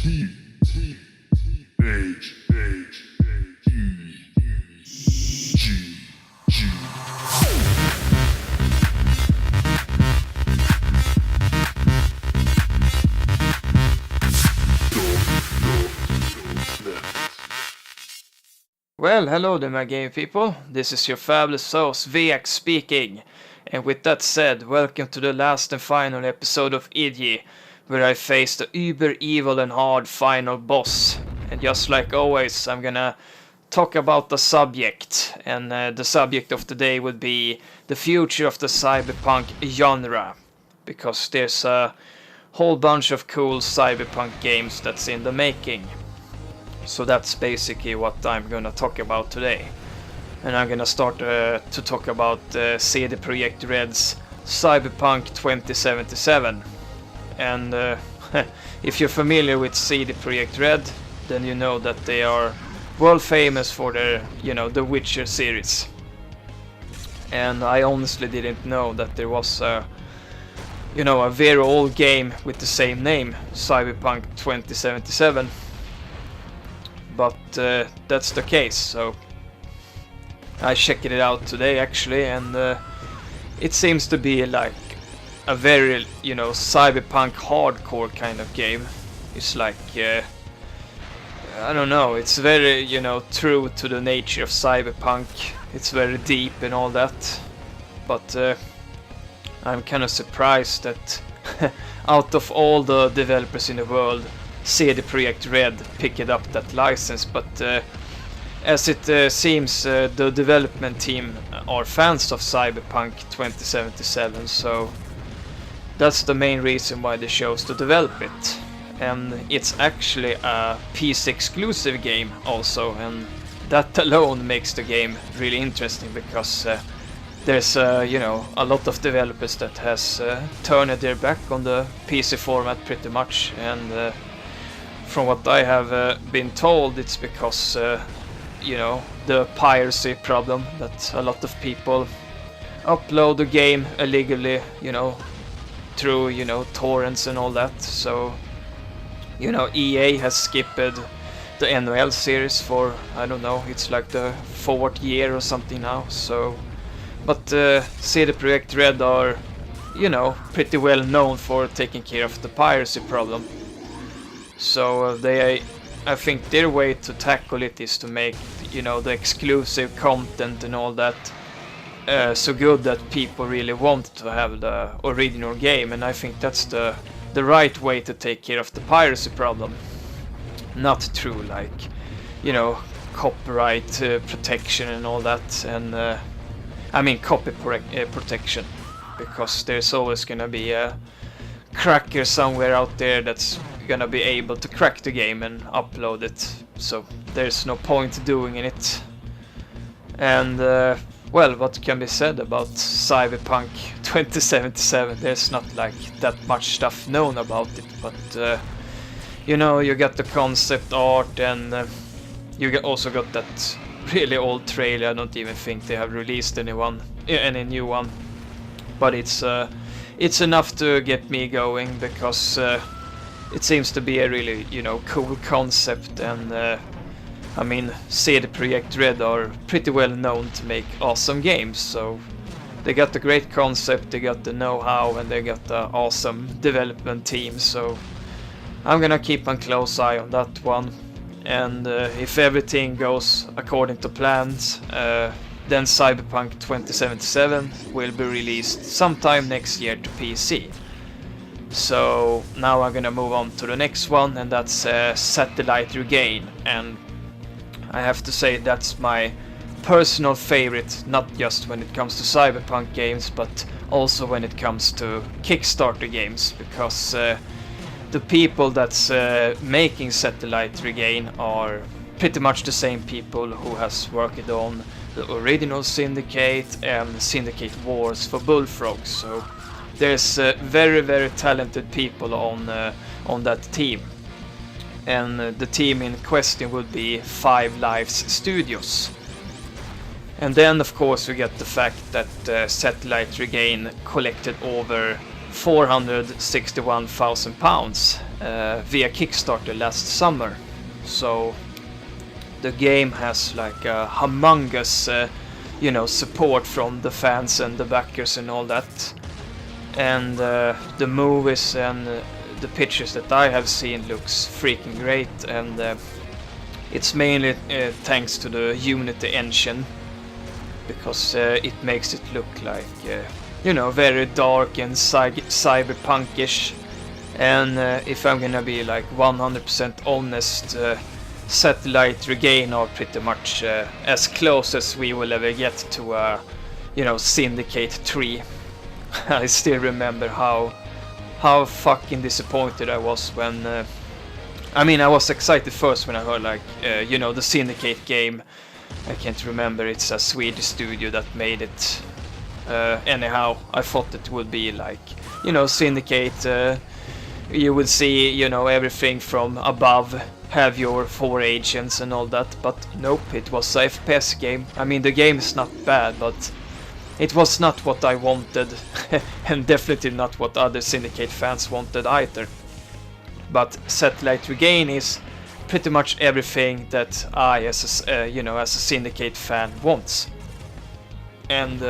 Well, hello there my game people, this is your fabulous host VX speaking, and with that said, welcome to the last and final episode of Idji, where I face the uber evil and hard final boss. And just like always, I'm gonna talk about the subject, and the subject of today would be the future of the cyberpunk genre, because there's a whole bunch of cool cyberpunk games that's in the making. So that's basically what I'm gonna talk about today. And I'm gonna start to talk about CD Projekt Red's Cyberpunk 2077. And if you're familiar with CD Projekt Red, then you know that they are world famous for their, The Witcher series. And I honestly didn't know that there was a very old game with the same name, Cyberpunk 2077. But that's the case, so I checked it out today actually, and it seems to be like a very, cyberpunk hardcore kind of game. It's like, I don't know, it's very, true to the nature of cyberpunk. It's very deep and all that, but I'm kind of surprised that out of all the developers in the world, CD Projekt Red picked up that license, but as it seems the development team are fans of Cyberpunk 2077, so that's the main reason why they chose to develop it. And it's actually a PC exclusive game also, and that alone makes the game really interesting, because there's a lot of developers that has turned their back on the PC format pretty much, and from what I have been told, it's because the piracy problem, that a lot of people upload the game illegally, through torrents and all that. So EA has skipped the NHL series for, I don't know, it's like the 4th year or something now. So but CD Projekt Red are pretty well known for taking care of the piracy problem. So I think their way to tackle it is to make the exclusive content and all that so good that people really want to have the original game, and I think that's the right way to take care of the piracy problem. Not through like copyright protection and all that, and I mean copy protection, because there's always gonna be a cracker somewhere out there that's gonna be able to crack the game and upload it, so there's no point doing it. And well, what can be said about Cyberpunk 2077? There's not like that much stuff known about it, but you got the concept art, and you also got that really old trailer. I don't even think they have released any new one, but it's enough to get me going, because it seems to be a really, cool concept, and I mean, CD Projekt Red are pretty well known to make awesome games, so they got the great concept, they got the know-how, and they got the awesome development team, so I'm gonna keep a close eye on that one. And if everything goes according to plans, then Cyberpunk 2077 will be released sometime next year to PC. So now I'm gonna move on to the next one, and that's Satellite Regain, and I have to say that's my personal favorite, not just when it comes to Cyberpunk games, but also when it comes to Kickstarter games, because the people that's making Satellite Regain are pretty much the same people who has worked on the original Syndicate and Syndicate Wars for Bullfrog, so there's very, very talented people on that team. And the team in question would be Five Lives Studios. And then of course we get the fact that Satellite Regain collected over £461,000 via Kickstarter last summer. So the game has like a humongous support from the fans and the backers and all that. And the movies and the pictures that I have seen looks freaking great, and it's mainly thanks to the Unity engine, because it makes it look like very dark and cyberpunkish. And if I'm gonna be like 100% honest, Satellite Regain are pretty much as close as we will ever get to Syndicate 3. I still remember how fucking disappointed I was when I was excited first when I heard the Syndicate game. I can't remember, it's a Swedish studio that made it. Anyhow, I thought it would be like Syndicate. You would see everything from above, have your 4 agents and all that, but nope, it was a FPS game. I mean, the game is not bad, but it was not what I wanted, and definitely not what other Syndicate fans wanted either. But Satellite Regain is pretty much everything that I, as a Syndicate fan, wants. And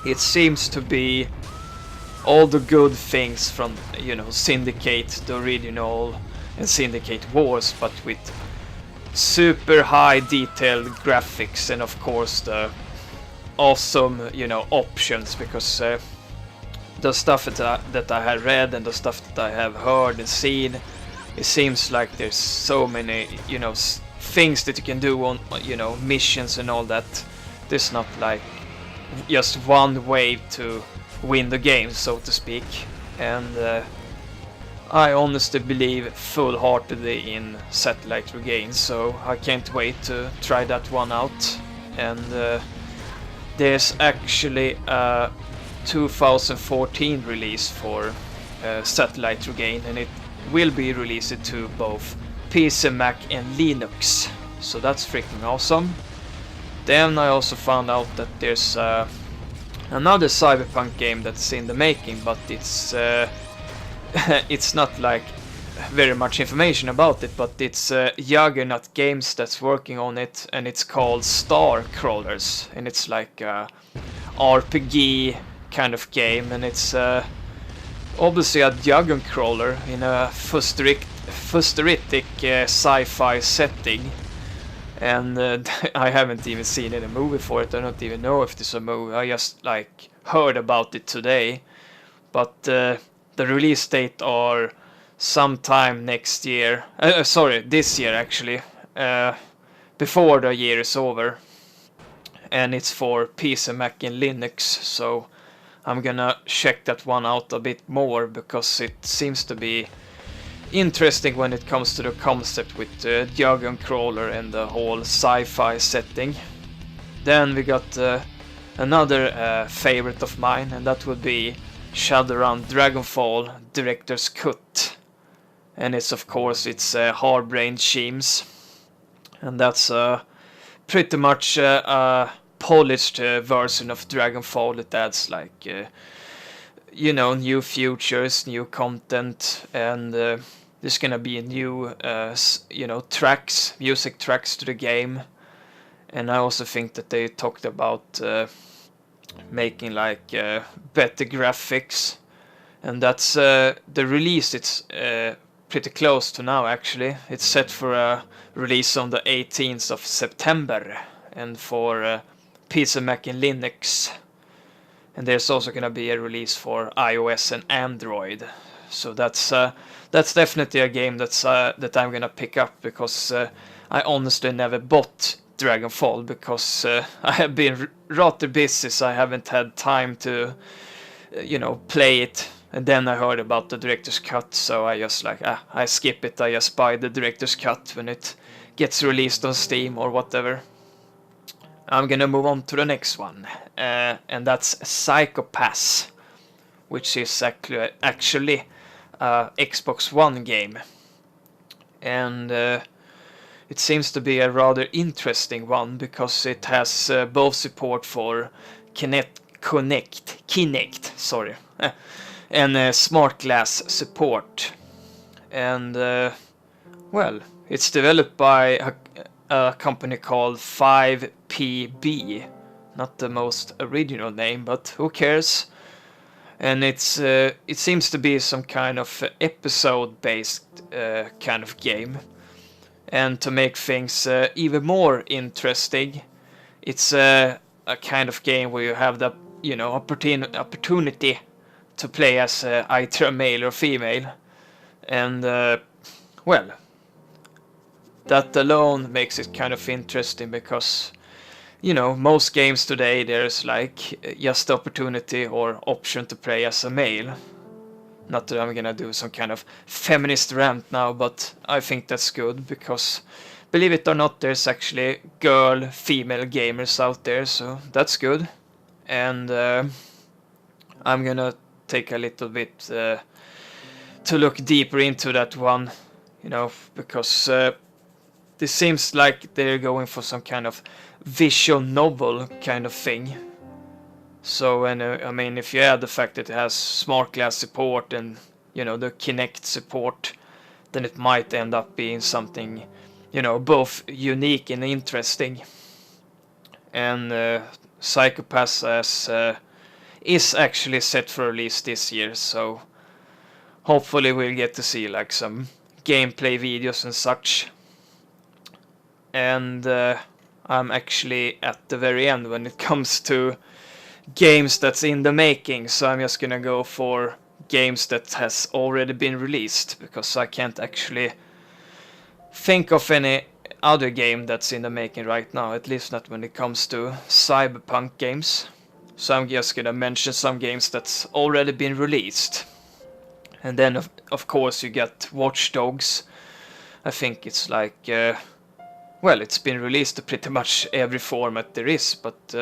it seems to be all the good things from Syndicate, the original, and Syndicate Wars, but with super high detailed graphics, and of course the awesome options, because the stuff that I have read and the stuff that I have heard and seen, it seems like there's so many things that you can do on missions and all that. There's not like just one way to win the game, so to speak. And I honestly believe full-heartedly in Satellite Regain, so I can't wait to try that one out. And there's actually a 2014 release for Satellite Regain, and it will be released to both PC, Mac and Linux, so that's freaking awesome. Then I also found out that there's another Cyberpunk game that's in the making, but it's it's not like very much information about it, but it's Juggernaut Games that's working on it, and it's called Star Crawlers, and it's like a RPG kind of game, and it's obviously a dungeon crawler in a futuristic sci-fi setting. And I haven't even seen any movie for it. I don't even know if there's a movie. I just like heard about it today. But the release date are sometime next year. This year actually. Before the year is over. And it's for PC, Mac and Linux. So I'm gonna check that one out a bit more, because it seems to be interesting when it comes to the concept with the dungeon crawler and the whole sci-fi setting. Then we got another favorite of mine, and that would be Shadowrun Dragonfall Director's Cut. And it's of course Hardbrained Schemes, and that's pretty much a polished version of Dragonfall. It adds like new features, new content, and there's gonna be new music tracks to the game. And I also think that they talked about making like better graphics, and that's the release. It's pretty close to now actually. It's set for a release on the 18th of September, and for PC, Mac and Linux. And there's also gonna be a release for iOS and Android. So that's definitely a game that I'm gonna pick up, because I honestly never bought Dragonfall, because I have been rather busy, so I haven't had time to play it. And then I heard about the director's cut, so I just I skip it. I just buy the director's cut when it gets released on Steam or whatever. I'm gonna move on to the next one, and that's Psychopass, which is actually a Xbox One game. And it seems to be a rather interesting one, because it has both support for Kinect. Sorry, and smart glass support. And well, it's developed by a company called 5PB. Not the most original name, but who cares? And it seems to be some kind of episode-based kind of game. And to make things even more interesting, it's a kind of game where you have the opportunity to play as either a male or female. And well, that alone makes it kind of interesting because most games today there's like just the opportunity or option to play as a male. Not that I'm gonna do some kind of feminist rant now, but I think that's good because, believe it or not, there's actually female gamers out there, so that's good. And I'm gonna take a little bit to look deeper into that one, because this seems like they're going for some kind of visual novel kind of thing. So, and I mean, if you add the fact that it has smart glass support and the Kinect support, then it might end up being something both unique and interesting. And Psychopass is actually set for release this year, so hopefully we'll get to see like some gameplay videos and such. And I'm actually at the very end when it comes to games that's in the making, so I'm just gonna go for games that has already been released, because I can't actually think of any other game that's in the making right now, at least not when it comes to Cyberpunk games. So I'm just gonna mention some games that's already been released. And then of course you get Watch Dogs. I think it's like well, it's been released to pretty much every format there is, but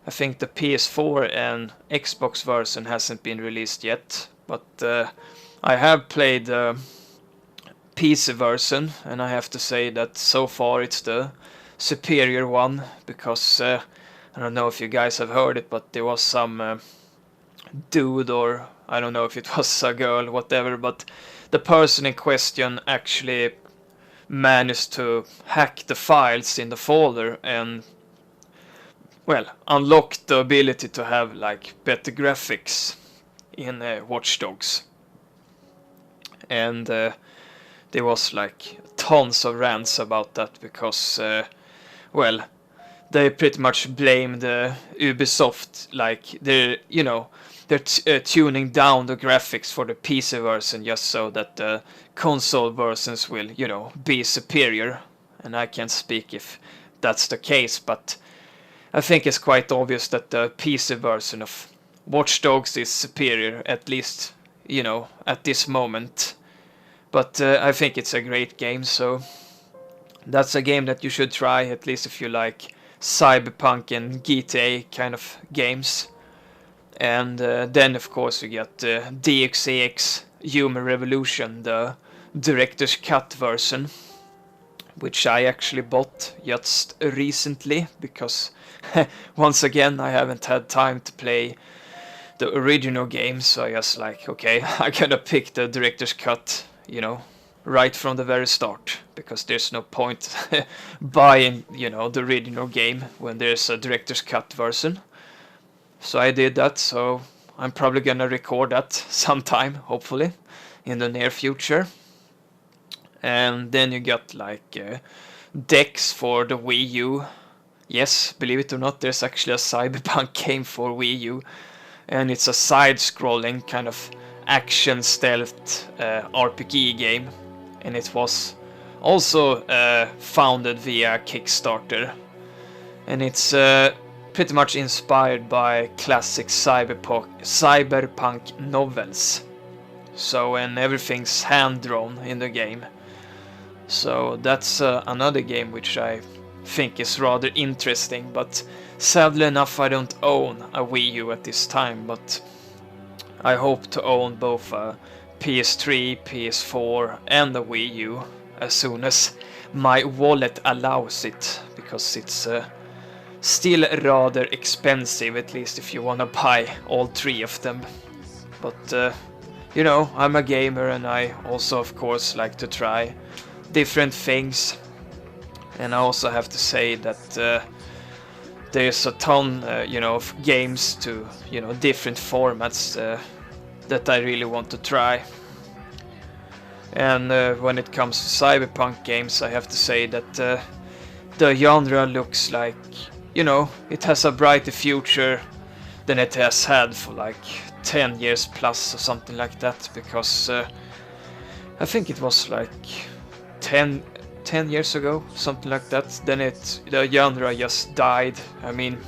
I think the PS4 and Xbox version hasn't been released yet. But I have played the PC version, and I have to say that so far it's the superior one, because I don't know if you guys have heard it, but there was some dude, or I don't know if it was a girl, whatever, but the person in question actually managed to hack the files in the folder and, well, unlock the ability to have like better graphics in Watch Dogs. And there was like tons of rants about that because, well, they pretty much blamed Ubisoft, like they're tuning down the graphics for the PC version just so that the console versions will, be superior. And I can't speak if that's the case, but I think it's quite obvious that the PC version of Watch Dogs is superior, at least, at this moment. But I think it's a great game, so that's a game that you should try, at least if you like Cyberpunk and GTA kind of games. And then, of course, you get DXCX Human Revolution, the director's cut version, which I actually bought just recently, because once again I haven't had time to play the original game, so I just like, okay, I gotta pick the director's cut, right from the very start, because there's no point buying, the original game when there's a director's cut version. So I did that, so I'm probably gonna record that sometime, hopefully, in the near future. And then you got like decks for the Wii U. Yes, believe it or not, there's actually a Cyberpunk game for Wii U. And it's a side-scrolling kind of action stealth RPG game. And it was also founded via Kickstarter. And it's pretty much inspired by classic cyberpunk novels. So, and everything's hand-drawn in the game. So that's another game which I think is rather interesting, but sadly enough I don't own a Wii U at this time, but I hope to own both a PS3, PS4 and a Wii U as soon as my wallet allows it, because it's still rather expensive, at least if you wanna buy all three of them. But you know, I'm a gamer, and I also of course like to try different things. And I also have to say that there's a ton, you know, of games to, you know, different formats that I really want to try. And when it comes to Cyberpunk games, I have to say that the genre looks like, you know, it has a brighter future than it has had for like 10 years plus or something like that, because I think it was like 10 years ago, something like that, then the genre just died. I mean,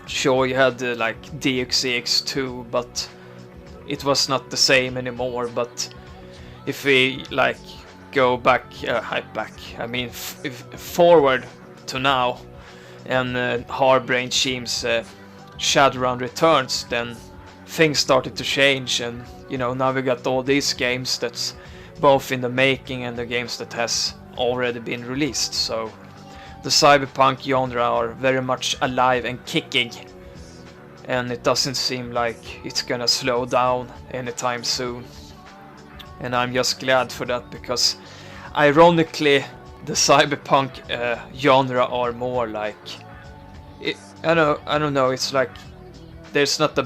sure, you had like DXCX2, but it was not the same anymore. But if we like go back, I mean forward to now, and Hardbrain Team's Shadowrun returns, then things started to change, and you know, now we got all these games that's both in the making and the games that has already been released. So the Cyberpunk genre are very much alive and kicking, and it doesn't seem like it's gonna slow down anytime soon. And I'm just glad for that, because ironically the Cyberpunk genre are more like I don't know, it's like there's not a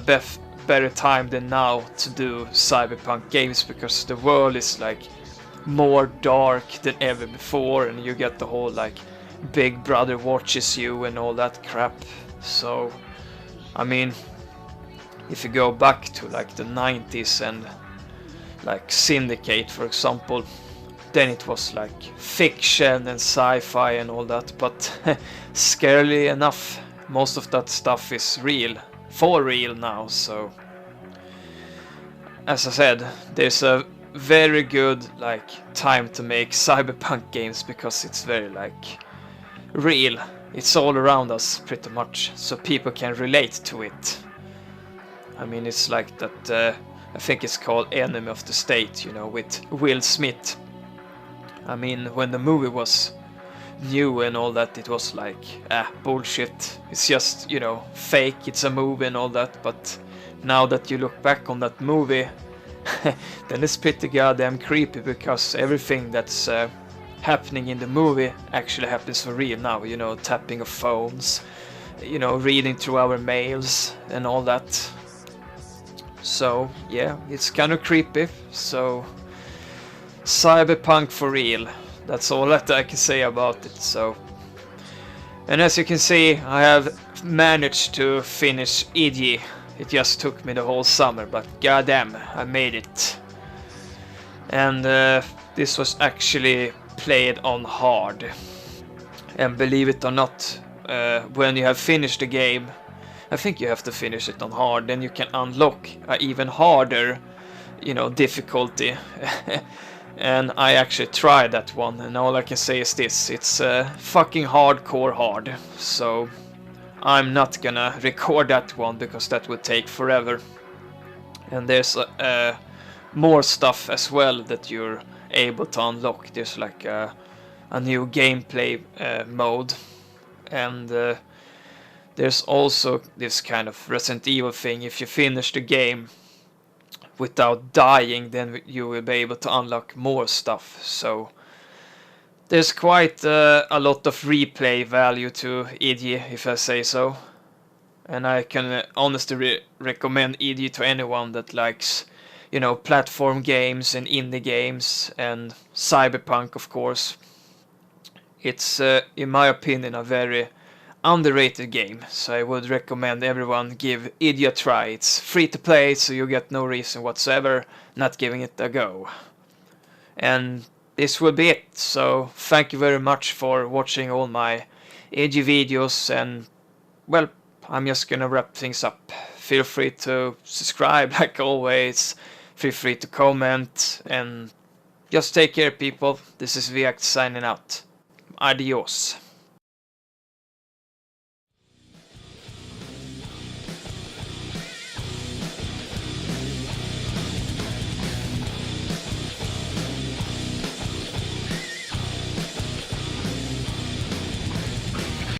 better time than now to do Cyberpunk games, because the world is like more dark than ever before, and you get the whole like Big Brother watches you and all that crap. So I mean, if you go back to like the 90s and like Syndicate, for example, then it was like fiction and sci-fi and all that, but scarily enough, most of that stuff is real, for real now. So as I said, there's a very good like time to make Cyberpunk games, because it's very like real. It's all around us pretty much, so people can relate to it. I mean, it's like that I think it's called Enemy of the State, you know, with Will Smith. I mean, when the movie was new and all that, it was like, bullshit. It's just, you know, fake, it's a movie and all that. But now that you look back on that movie, then it's pretty goddamn creepy, because everything that's happening in the movie actually happens for real now. You know, tapping of phones, you know, reading through our mails and all that. So yeah, it's kind of creepy. So Cyberpunk for real. That's all that I can say about it. So, and as you can see, I have managed to finish Iggy. It just took me the whole summer, but goddamn, I made it. And this was actually played on hard. And believe it or not, when you have finished the game, I think you have to finish it on hard, then you can unlock an even harder, you know, difficulty. And I actually tried that one, and all I can say is this: it's fucking hardcore hard. So I'm not gonna record that one, because that would take forever. And there's more stuff as well that you're able to unlock. There's like a new gameplay mode, and there's also this kind of Resident Evil thing. If you finish the game without dying, then you will be able to unlock more stuff. So there's quite a lot of replay value to Iggy, if I say so. And I can honestly recommend Iggy to anyone that likes, you know, platform games and indie games, and Cyberpunk, of course. It's, in my opinion, a very underrated game, so I would recommend everyone give Iggy a try. It's free to play, so you get no reason whatsoever not giving it a go. And this will be it. So thank you very much for watching all my Iggy videos, and well, I'm just gonna wrap things up. Feel free to subscribe like always, feel free to comment, and just take care, people. This is Viact signing out. Adios.